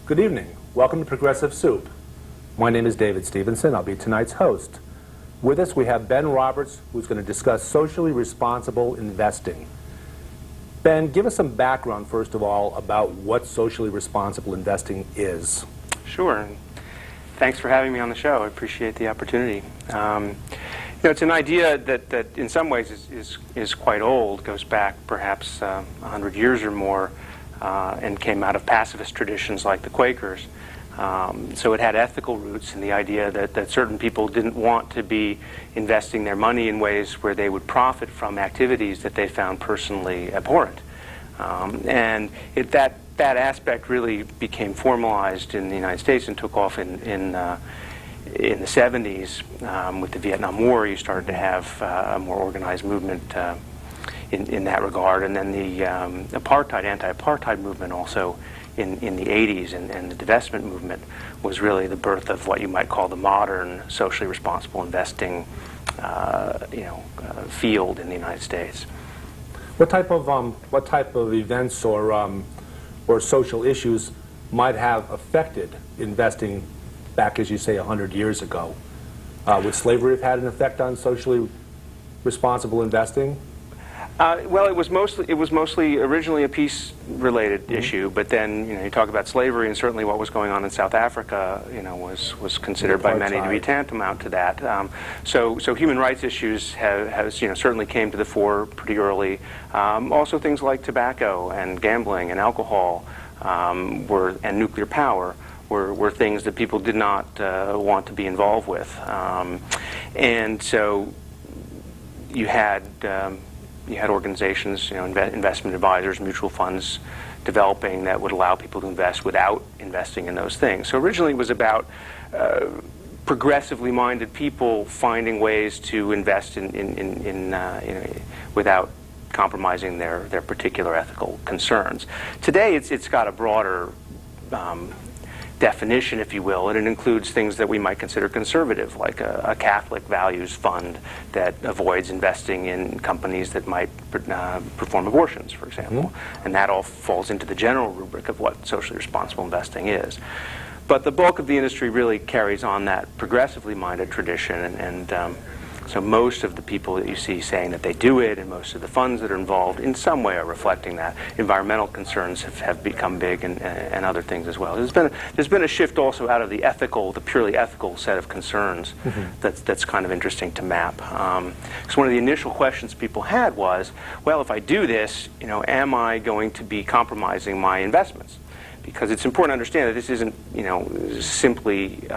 Good evening. Welcome to Progressive Soup. My name is David Stevenson. I'll be tonight's host. With us we have Ben Roberts, who's going to discuss socially responsible investing. Ben, give us some background, first of all, about what socially responsible investing is. Sure. Thanks for having me on the show. I appreciate the opportunity. It's an idea that in some ways is quite old, goes back perhaps 100 years or more, and came out of pacifist traditions like the Quakers. So it had ethical roots in the idea that certain people didn't want to be investing their money in ways where they would profit from activities that they found personally abhorrent. And that aspect really became formalized in the United States and took off in the 70s. With the Vietnam War, you started to have a more organized movement in that regard. And then the anti-apartheid movement also in the 80s, and the divestment movement was really the birth of what you might call the modern socially responsible investing field in the United States. What type of events or social issues might have affected investing back, as you say, 100 years ago? Would slavery have had an effect on socially responsible investing? Well, it was mostly originally a peace-related issue, but then you talk about slavery, and certainly what was going on in South Africa, was considered by many to be tantamount to that. So human rights issues have certainly came to the fore pretty early. Also, things like tobacco and gambling and alcohol and nuclear power were things that people did not want to be involved with, and so you had organizations, investment advisors, mutual funds developing that would allow people to invest without investing in those things. So originally it was about progressively minded people finding ways to invest without compromising their particular ethical concerns. Today it's got a broader definition, if you will, and it includes things that we might consider conservative, like a Catholic values fund that avoids investing in companies that might perform abortions, for example. Mm-hmm. And that all falls into the general rubric of what socially responsible investing is. But the bulk of the industry really carries on that progressively minded tradition, and so most of the people that you see saying that they do it, and most of the funds that are involved in some way are reflecting that. Environmental concerns have become big, and other things as well. There's been a shift also out of the purely ethical set of concerns. Mm-hmm. that's kind of interesting to map. So one of the initial questions people had was, well, if I do this, am I going to be compromising my investments? Because it's important to understand that this isn't, simply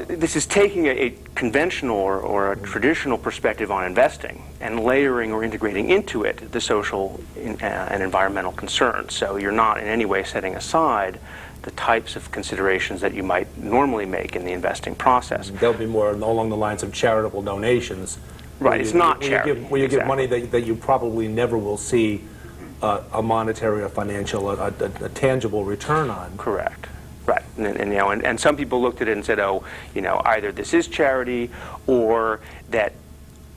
this is taking a conventional or a traditional perspective on investing and layering or integrating into it the social and environmental concerns. So you're not in any way setting aside the types of considerations that you might normally make in the investing process. There'll be more along the lines of charitable donations. Right, it's not charity. Where you give money that you probably never will see a monetary or financial, a tangible return on. Correct. Right, and some people looked at it and said, either this is charity, or that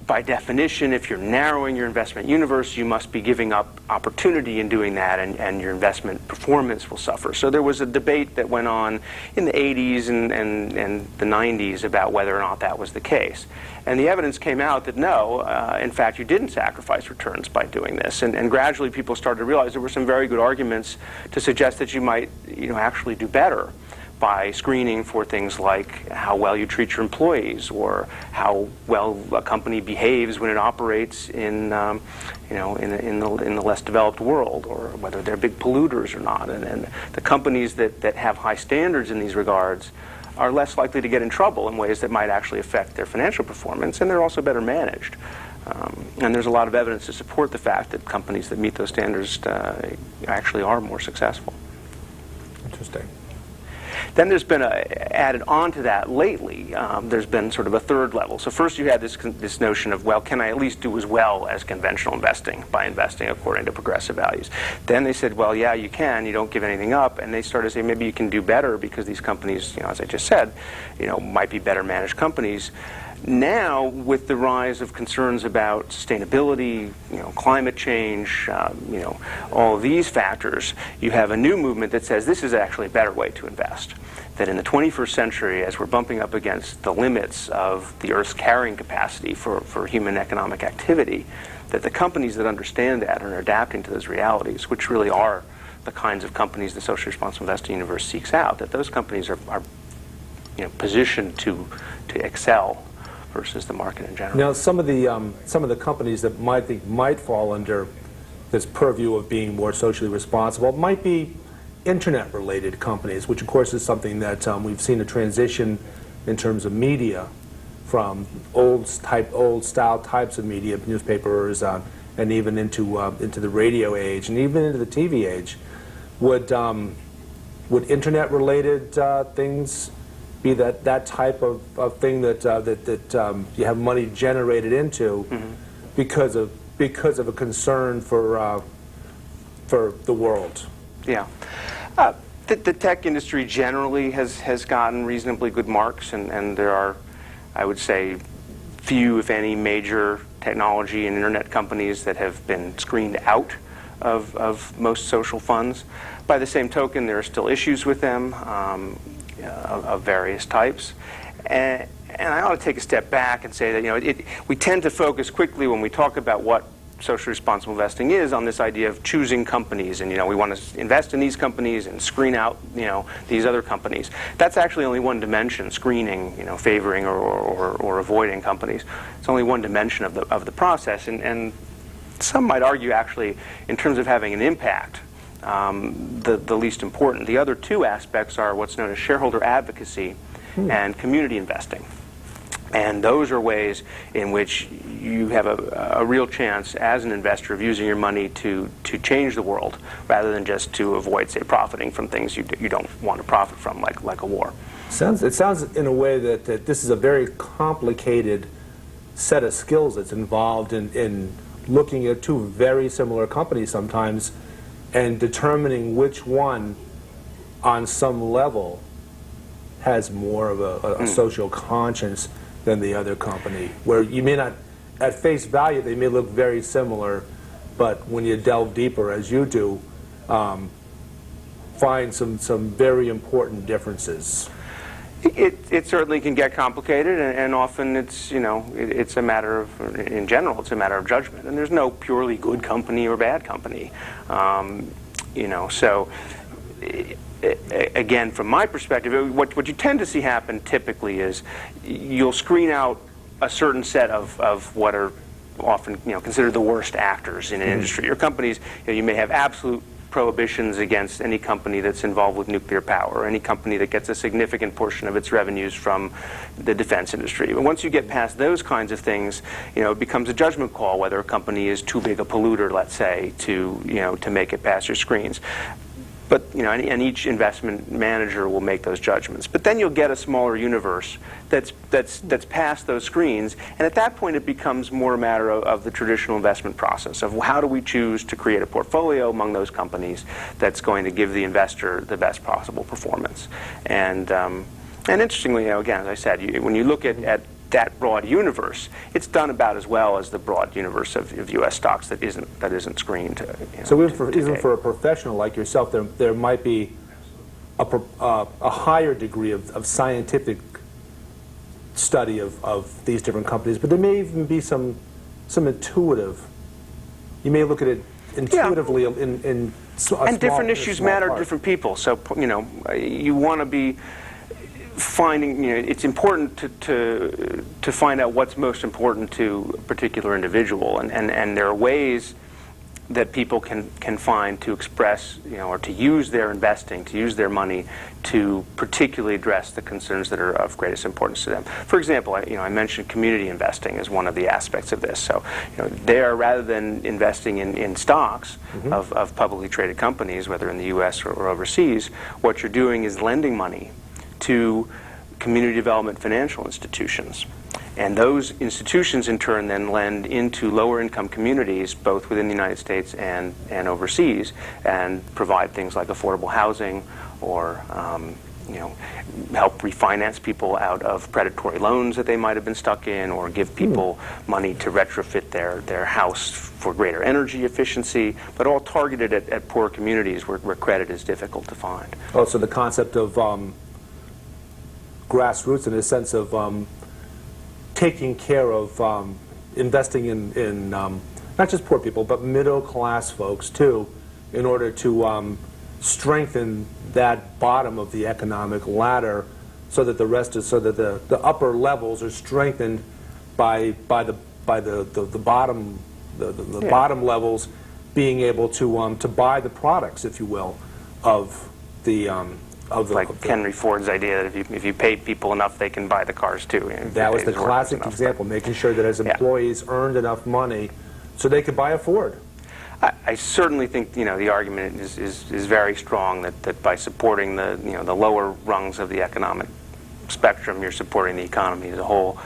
by definition, if you're narrowing your investment universe, you must be giving up opportunity in doing that, and your investment performance will suffer. So there was a debate that went on in the 80s and the 90s about whether or not that was the case. And the evidence came out that no, in fact, you didn't sacrifice returns by doing this. And gradually people started to realize there were some very good arguments to suggest that you might actually do better by screening for things like how well you treat your employees, or how well a company behaves when it operates in the less developed world, or whether they're big polluters or not. And the companies that have high standards in these regards are less likely to get in trouble in ways that might actually affect their financial performance, and they're also better managed. And there's a lot of evidence to support the fact that companies that meet those standards actually are more successful. Interesting. Then there's been added on to that lately, there's been sort of a third level. So first you had this notion of, well, can I at least do as well as conventional investing by investing according to progressive values? Then they said, well, yeah, you can. You don't give anything up. And they started to say maybe you can do better because these companies, as I just said, might be better managed companies. Now, with the rise of concerns about sustainability, climate change, all of these factors, you have a new movement that says this is actually a better way to invest. That in the 21st century, as we're bumping up against the limits of the Earth's carrying capacity for human economic activity, that the companies that understand that and are adapting to those realities, which really are the kinds of companies the socially responsible investing universe seeks out, that those companies are positioned to excel versus the market in general. Now, some of the companies that might fall under this purview of being more socially responsible might be internet-related companies, which of course is something that we've seen a transition in terms of media from old-style types of media, newspapers, and even into the radio age, and even into the TV age. Would internet-related things be that type of thing that you have money generated into because of a concern for the world? Yeah. The tech industry generally has gotten reasonably good marks, and there are, I would say, few, if any, major technology and internet companies that have been screened out of most social funds. By the same token, there are still issues with them of various types. And I ought to take a step back and say that we tend to focus quickly when we talk about what socially responsible investing is on this idea of choosing companies, and we want to invest in these companies and screen out these other companies. That's actually only one dimension, screening, favoring or avoiding companies. It's only one dimension of the process, and some might argue actually in terms of having an impact, the least important. The other two aspects are what's known as shareholder advocacy and community investing. And those are ways in which you have a real chance as an investor of using your money to change the world rather than just to avoid, say, profiting from things you don't want to profit from, like a war. It sounds in a way that this is a very complicated set of skills that's involved in looking at two very similar companies sometimes and determining which one on some level has more of a social conscience than the other company, where you may not, at face value, they may look very similar, but when you delve deeper, as you do, find some very important differences. It certainly can get complicated, and often it's it's a matter of, in general, it's a matter of judgment, and there's no purely good company or bad company, so. Again, from my perspective, what you tend to see happen typically is you'll screen out a certain set of what are often considered the worst actors in an industry. Your companies, you may have absolute prohibitions against any company that's involved with nuclear power, or any company that gets a significant portion of its revenues from the defense industry. But once you get past those kinds of things, it becomes a judgment call whether a company is too big a polluter, let's say, to make it past your screens. But and each investment manager will make those judgments. But then you'll get a smaller universe that's past those screens, and at that point it becomes more a matter of the traditional investment process of how do we choose to create a portfolio among those companies that's going to give the investor the best possible performance. And interestingly, again, as I said, when you look at that broad universe, it's done about as well as the broad universe of U.S. stocks that isn't screened. So even for a professional like yourself, there might be a higher degree of scientific study of these different companies, but there may even be some intuitive. You may look at it intuitively in and different issues matter to different people. So you want to be finding, it's important to find out what's most important to a particular individual, and there are ways that people can find to express, or to use their investing, to use their money to particularly address the concerns that are of greatest importance to them. For example, I mentioned community investing as one of the aspects of this. So, there, rather than investing in stocks of publicly traded companies, whether in the U.S. or overseas, what you're doing is lending money to community development financial institutions. And those institutions, in turn, then lend into lower-income communities, both within the United States and overseas, and provide things like affordable housing or help refinance people out of predatory loans that they might have been stuck in, or give people money to retrofit their house for greater energy efficiency, but all targeted at poor communities where credit is difficult to find. Oh, so the concept of grassroots, in a sense of taking care of investing in not just poor people, but middle-class folks, too, in order to strengthen that bottom of the economic ladder, so that the rest is, so that the upper levels are strengthened by the bottom bottom levels being able to buy the products, if you will, of the Henry Ford's idea that if you pay people enough, they can buy the cars too. That was the classic example, making sure that as employees earned enough money so they could buy a Ford. I certainly think the argument is very strong that by supporting the lower rungs of the economic spectrum, you're supporting the economy as a whole.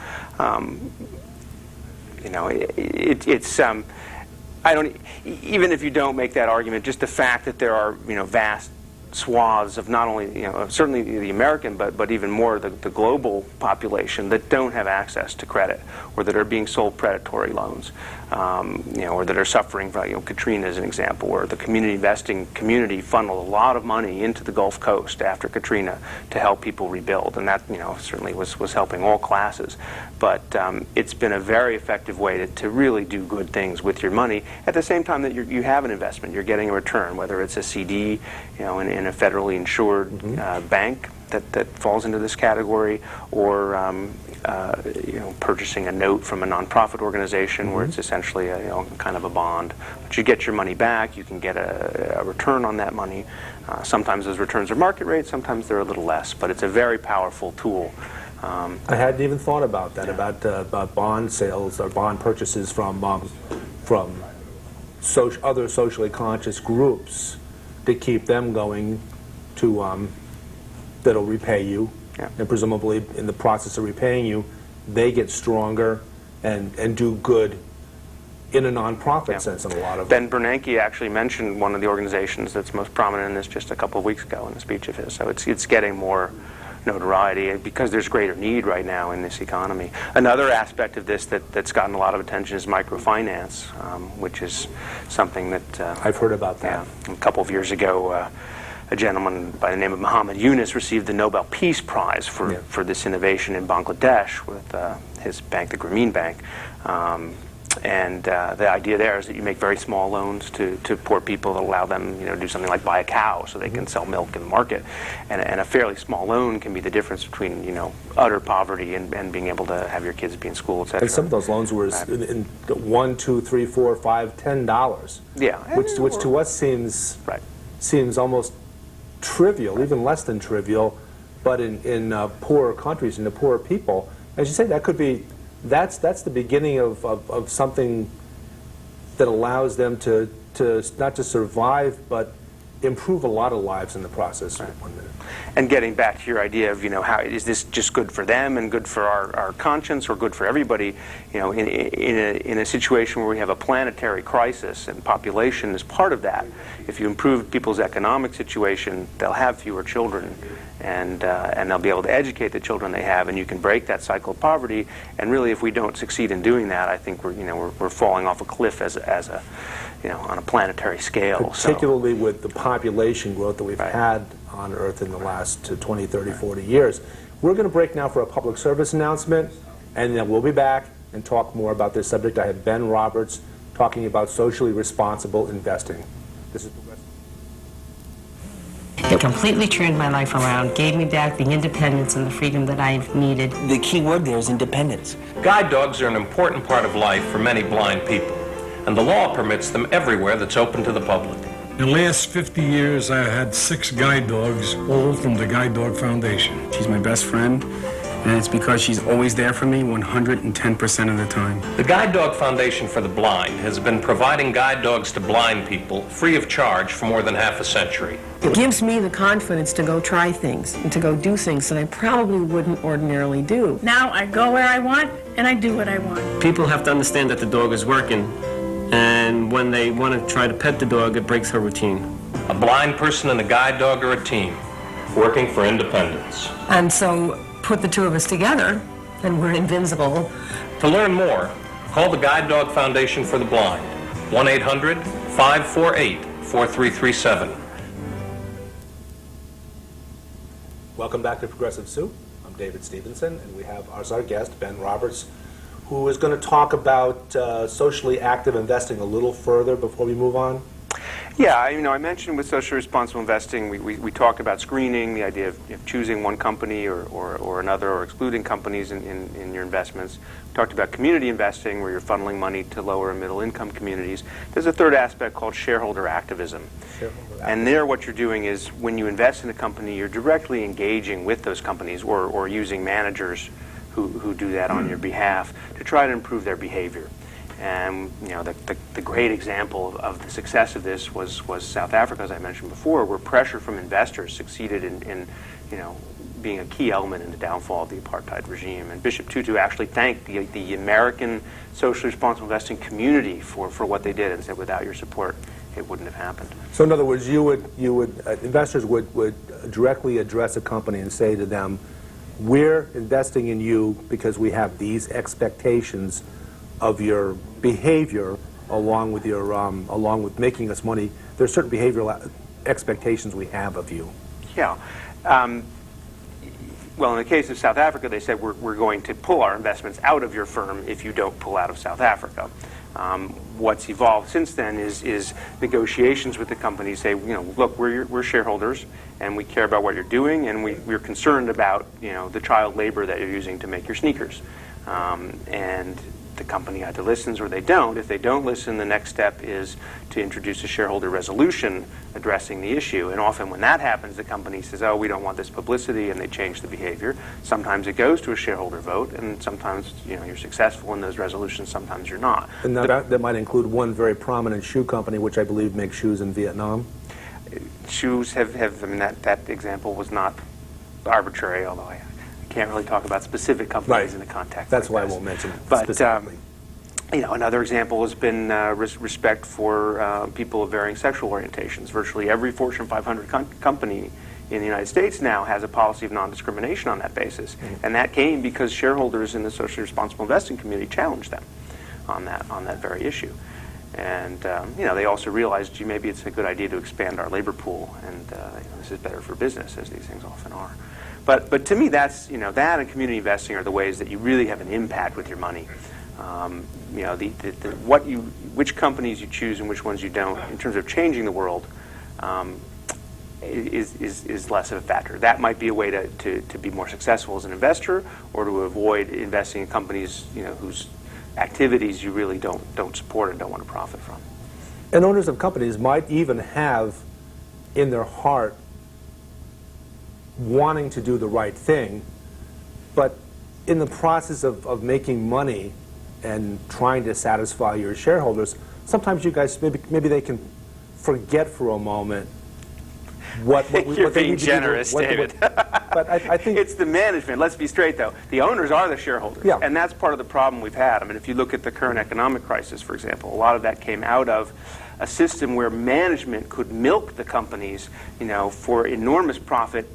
I don't, even if you don't make that argument, just the fact that there are vast swaths of not only certainly the American, but even more the global population that don't have access to credit, or that are being sold predatory loans, or that are suffering from Katrina is an example, where the community investing community funneled a lot of money into the Gulf Coast after Katrina to help people rebuild, and that certainly was helping all classes. But it's been a very effective way to really do good things with your money at the same time that you have an investment, you're getting a return, whether it's a CD in a federally insured bank that falls into this category, or purchasing a note from a nonprofit organization where it's essentially a kind of a bond. But you get your money back, you can get a return on that money. Sometimes those returns are market rate, sometimes they're a little less, but it's a very powerful tool. I hadn't even thought about that, about bond sales or bond purchases from other socially conscious groups to keep them going, to that'll repay you, and presumably in the process of repaying you, they get stronger and do good in a nonprofit sense in a lot of Ben Bernanke actually mentioned one of the organizations that's most prominent in this just a couple of weeks ago in a speech of his. So it's getting more notoriety because there's greater need right now in this economy. Another aspect of this that's gotten a lot of attention is microfinance, which is something that I've heard about that. A couple of years ago, a gentleman by the name of Muhammad Yunus received the Nobel Peace Prize for this innovation in Bangladesh with his bank, the Grameen Bank. And the idea there is that you make very small loans to poor people that allow them, to do something like buy a cow so they can sell milk in the market. And a fairly small loan can be the difference between, utter poverty and being able to have your kids be in school, etc. And some of those loans were in $1, $2, $3, $4, $5, $10. Yeah. Which to us seems almost trivial, even less than trivial, but in poorer countries, in the poorer people, as you say, that could be. That's the beginning of something that allows them to not just survive, but improve a lot of lives in the process. Right. And getting back to your idea of, how is this just good for them and good for our conscience, or good for everybody? In a situation where we have a planetary crisis and population is part of that, if you improve people's economic situation, they'll have fewer children, and they'll be able to educate the children they have, and you can break that cycle of poverty. And really, if we don't succeed in doing that, I think we're falling off a cliff as a on a planetary scale. Particularly with the population growth that we've had on Earth in the last 20, 30, 40 years. We're going to break now for a public service announcement, and then we'll be back and talk more about this subject. I have Ben Roberts talking about socially responsible investing. This is It completely turned my life around, gave me back the independence and the freedom that I've needed. The key word there is independence. Guide dogs are an important part of life for many blind people, and the law permits them everywhere that's open to the public. In the last 50 years, I had 6 guide dogs, all from the Guide Dog Foundation. She's my best friend, and it's because she's always there for me 110% of the time. The Guide Dog Foundation for the Blind has been providing guide dogs to blind people free of charge for more than half a century. It gives me the confidence to go try things and to go do things that I probably wouldn't ordinarily do. Now I go where I want and I do what I want. People have to understand that the dog is working, and when they want to try to pet the dog, it breaks her routine. A blind person and a guide dog are a team. working for independence. And so put the two of us together, and we're invincible. To learn more, call the Guide Dog Foundation for the Blind, 1-800-548-4337. Welcome back to Progressive Soup. I'm David Stevenson, and we have as our guest Ben Roberts, who is going to talk about socially active investing a little further before we move on. Yeah, I mentioned with socially responsible investing, we talked about screening, the idea of choosing one company or another, or excluding companies in your investments. We talked about community investing, where you're funneling money to lower and middle income communities. There's a third aspect called shareholder activism. And there what you're doing is, when you invest in a company, you're directly engaging with those companies or using managers who do that on your behalf to try to improve their behavior. And the great example of the success of this was South Africa, as I mentioned before, where pressure from investors succeeded in being a key element in the downfall of the apartheid regime. And Bishop Tutu actually thanked the American socially responsible investing community for what they did, and said, without your support, it wouldn't have happened. So in other words, investors would directly address a company and say to them, we're investing in you because we have these expectations of your behavior, along with making us money. There's certain behavioral expectations we have of you. Yeah. Well, in the case of South Africa, they said, we're going to pull our investments out of your firm if you don't pull out of South Africa. What's evolved since then is negotiations with the companies. Say, look, we're shareholders, and we care about what you're doing, and we're concerned about the child labor that you're using to make your sneakers. And the company either listens or they don't. If they don't listen, the next step is to introduce a shareholder resolution addressing the issue. And often when that happens, the company says, oh, we don't want this publicity, and they change the behavior. Sometimes it goes to a shareholder vote, and sometimes you're successful in those resolutions, sometimes you're not. And that might include one very prominent shoe company, which I believe makes shoes in Vietnam. Shoes that example was not arbitrary, although I can't really talk about specific companies in the context. That's like why this. I won't mention it But, specifically. Another example has been respect for people of varying sexual orientations. Virtually every Fortune 500 company in the United States now has a policy of non-discrimination on that basis. Mm-hmm. And that came because shareholders in the socially responsible investing community challenged them on that very issue. And they also realized, gee, maybe it's a good idea to expand our labor pool, and this is better for business, as these things often are. But to me, that's that and community investing are the ways that you really have an impact with your money. Which companies you choose and which ones you don't, in terms of changing the world, is less of a factor. That might be a way to be more successful as an investor, or to avoid investing in companies whose activities you really don't support and don't want to profit from. And owners of companies might even have in their heart wanting to do the right thing, but in the process of making money and trying to satisfy your shareholders, sometimes you guys, maybe they can forget for a moment what You're what they being need to generous, do, David. But I think it's the management. Let's be straight, though. The owners are the shareholders, yeah. And that's part of the problem we've had. I mean, if you look at the current economic crisis, for example, a lot of that came out of a system where management could milk the companies, for enormous profit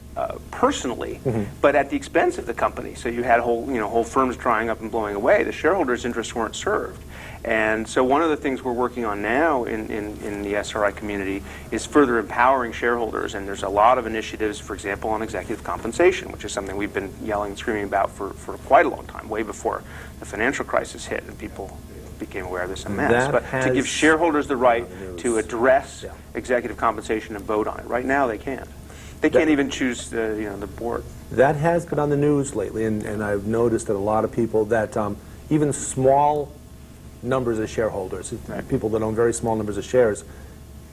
personally, mm-hmm. but at the expense of the company. So you had whole firms drying up and blowing away. The shareholders' interests weren't served. And so one of the things we're working on now in the SRI community is further empowering shareholders. And there's a lot of initiatives, for example, on executive compensation, which is something we've been yelling and screaming about for quite a long time, way before the financial crisis hit and people became aware of this en masse. But to give shareholders the right to address executive compensation and vote on it. Right now they can't. They can't even choose the board. That has been on the news lately, and I've noticed that a lot of people that even small numbers of shareholders, right. people that own very small numbers of shares,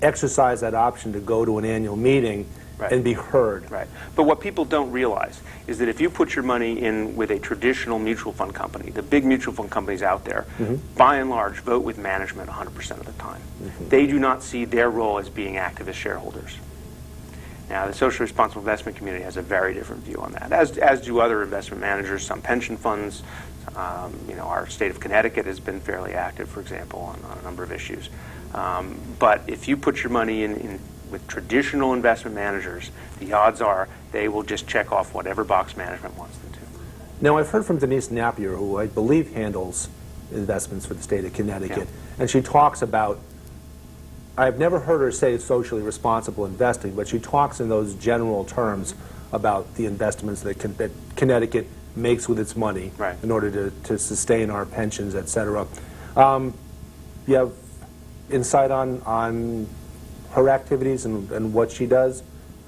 exercise that option to go to an annual meeting right. and be heard. Right. But what people don't realize is that if you put your money in with a traditional mutual fund company, the big mutual fund companies out there, mm-hmm. by and large, vote with management 100% of the time. Mm-hmm. They do not see their role as being active as shareholders. Now, the social responsible investment community has a very different view on that, as do other investment managers, some pension funds. Our state of Connecticut has been fairly active, for example, on a number of issues. But if you put your money in with traditional investment managers, the odds are they will just check off whatever box management wants them to. Now, I've heard from Denise Napier, who I believe handles investments for the state of Connecticut, and she talks about, I've never heard her say socially responsible investing, but she talks in those general terms about the investments that Connecticut makes with its money in order to sustain our pensions, et cetera. You have insight on her activities and what she does?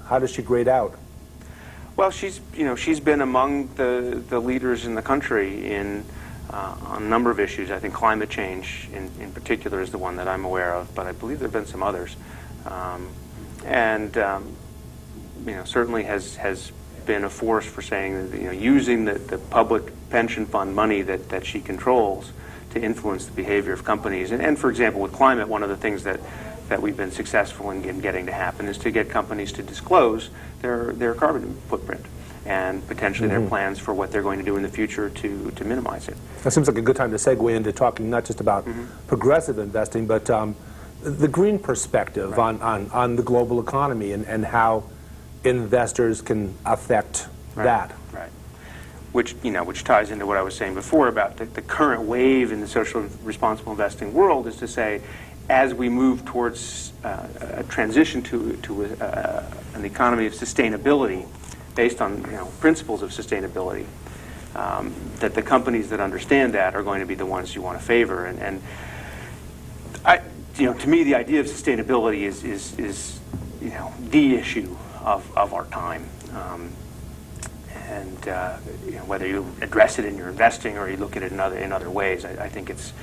How does she grade out? Well, she's been among the leaders in the country in on a number of issues. I think climate change in particular is the one that I'm aware of, but I believe there have been some others. Certainly has been a force for saying that, using the public pension fund money that she controls to influence the behavior of companies. And for example, with climate, one of the things that we've been successful in getting to happen is to get companies to disclose their carbon footprint and potentially their plans for what they're going to do in the future to minimize it. That seems like a good time to segue into talking not just about progressive investing, but the green perspective on the global economy and how investors can affect that. Right. Which ties into what I was saying before about the current wave in the social responsible investing world, is to say, as we move towards a transition to an economy of sustainability based on principles of sustainability, that the companies that understand that are going to be the ones you want to favor. And to me, the idea of sustainability is the issue of our time. Whether you address it in your investing or you look at it in other ways, I think it's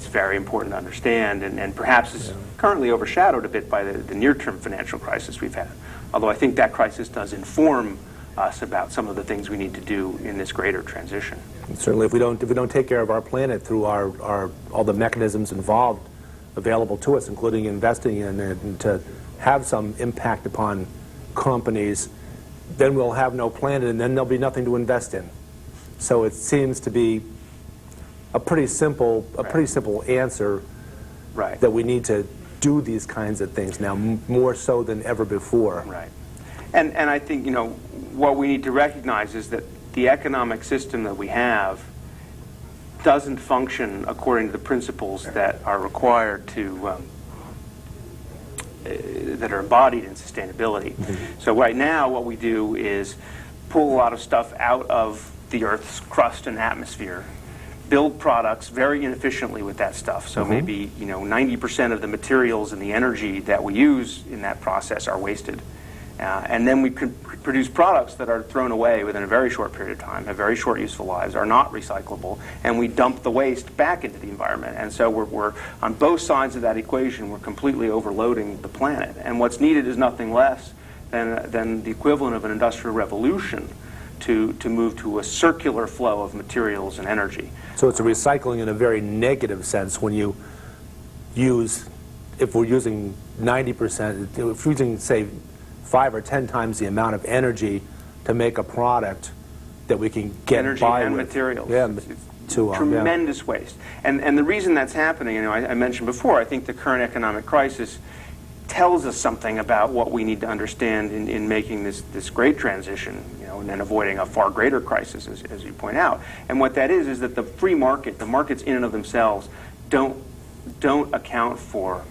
very important to understand, and perhaps is currently overshadowed a bit by the near-term financial crisis we've had. Although I think that crisis does inform us about some of the things we need to do in this greater transition. And certainly, if we don't take care of our planet through all the mechanisms involved available to us, including investing in it, and to have some impact upon companies, then we'll have no planet, and then there'll be nothing to invest in. So it seems to be a pretty simple answer that we need to do these kinds of things now, more so than ever before. Right. And I think what we need to recognize is that the economic system that we have doesn't function according to the principles that are required to that are embodied in sustainability. So right now what we do is pull a lot of stuff out of the Earth's crust and atmosphere, build products very inefficiently with that stuff. So maybe 90% of the materials and the energy that we use in that process are wasted. And then we could produce products that are thrown away within a very short period of time, have very short useful lives, are not recyclable, and we dump the waste back into the environment. And so we're on both sides of that equation, we're completely overloading the planet. And what's needed is nothing less than the equivalent of an industrial revolution to move to a circular flow of materials and energy. So it's a recycling in a very negative sense when you use, if we're using 90%, if we're using, say, 5 or 10 times the amount of energy to make a product that we can get energy by and with. materials. Yeah, Tremendous waste. And the reason that's happening, I mentioned before, I think the current economic crisis tells us something about what we need to understand in making this great transition, and then avoiding a far greater crisis, as you point out. And what that is that the free market, the markets in and of themselves, don't account for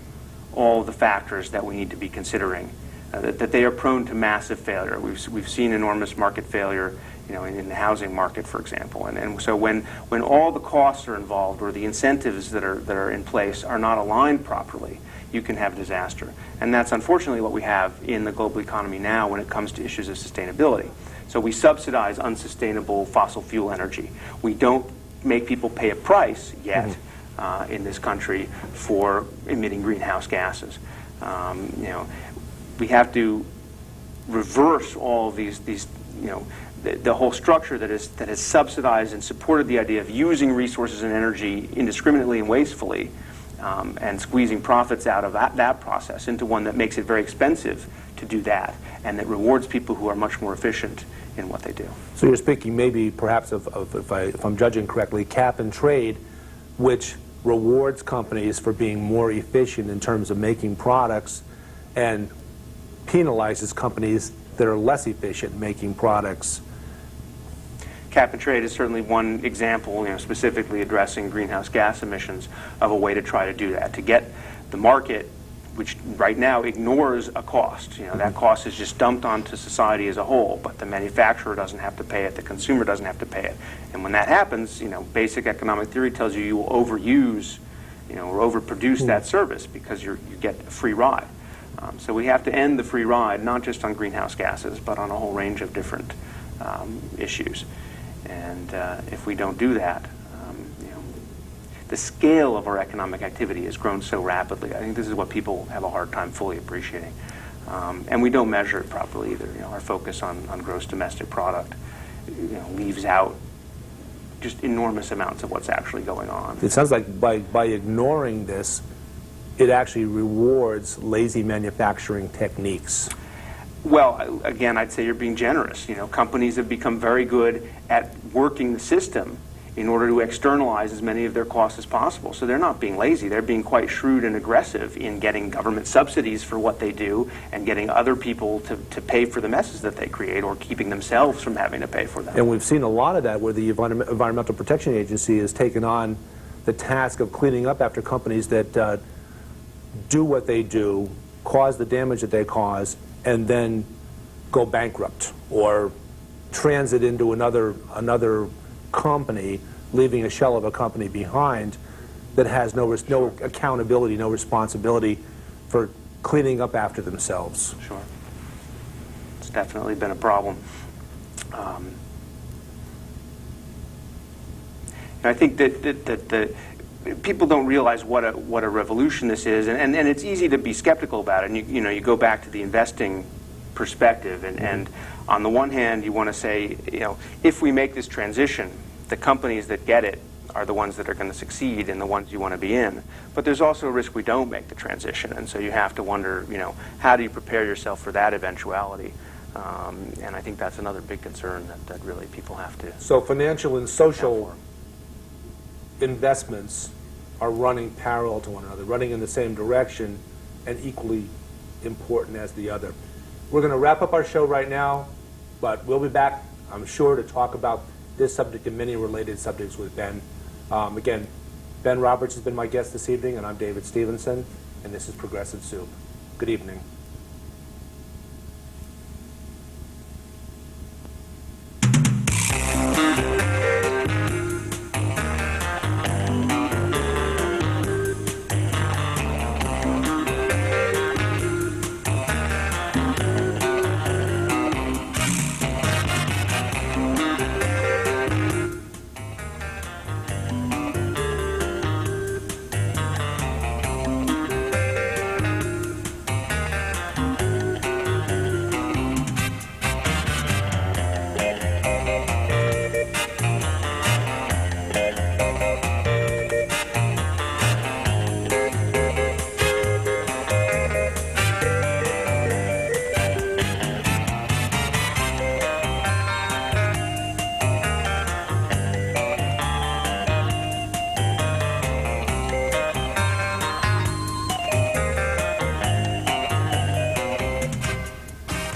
all the factors that we need to be considering. That they are prone to massive failure. We've seen enormous market failure, in the housing market, for example. And so when all the costs are involved or the incentives that are in place are not aligned properly, you can have disaster. And that's unfortunately what we have in the global economy now when it comes to issues of sustainability. So we subsidize unsustainable fossil fuel energy. We don't make people pay a price yet in this country for emitting greenhouse gases. We have to reverse all of these the whole structure that has subsidized and supported the idea of using resources and energy indiscriminately and wastefully, and squeezing profits out of that process into one that makes it very expensive to do that, and that rewards people who are much more efficient in what they do. So you're speaking maybe perhaps of if I'm judging correctly, cap and trade, which rewards companies for being more efficient in terms of making products, and penalizes companies that are less efficient in making products. Cap and trade is certainly one example, specifically addressing greenhouse gas emissions, of a way to try to do that, to get the market, which right now ignores a cost. That cost is just dumped onto society as a whole, but the manufacturer doesn't have to pay it, the consumer doesn't have to pay it. And when that happens, basic economic theory tells you you will overuse, or overproduce that service because you get a free ride. So we have to end the free ride, not just on greenhouse gases, but on a whole range of different issues. And if we don't do that, the scale of our economic activity has grown so rapidly. I think this is what people have a hard time fully appreciating. And we don't measure it properly either. Our focus on gross domestic product leaves out just enormous amounts of what's actually going on. It sounds like by ignoring this, it actually rewards lazy manufacturing techniques. Well, again, I'd say you're being generous. Companies have become very good at working the system in order to externalize as many of their costs as possible. So they're not being lazy. They're being quite shrewd and aggressive in getting government subsidies for what they do and getting other people to pay for the messes that they create, or keeping themselves from having to pay for them. And we've seen a lot of that where the Environmental Protection Agency has taken on the task of cleaning up after companies that do what they do, cause the damage that they cause, and then go bankrupt or transit into another company, leaving a shell of a company behind that has no accountability, no responsibility for cleaning up after themselves. Sure. It's definitely been a problem. I think that the people don't realize what a revolution this is, and it's easy to be skeptical about it. And you go back to the investing perspective, and on the one hand, you want to say, if we make this transition, the companies that get it are the ones that are going to succeed and the ones you want to be in. But there's also a risk we don't make the transition, and so you have to wonder, how do you prepare yourself for that eventuality? And I think that's another big concern that really people have to. So financial and social investments are running parallel to one another, running in the same direction, and equally important as the other. We're going to wrap up our show right now, but we'll be back, I'm sure, to talk about this subject and many related subjects with Ben. Again, Ben Roberts has been my guest this evening, and I'm David Stevenson, and this is Progressive Soup. Good evening.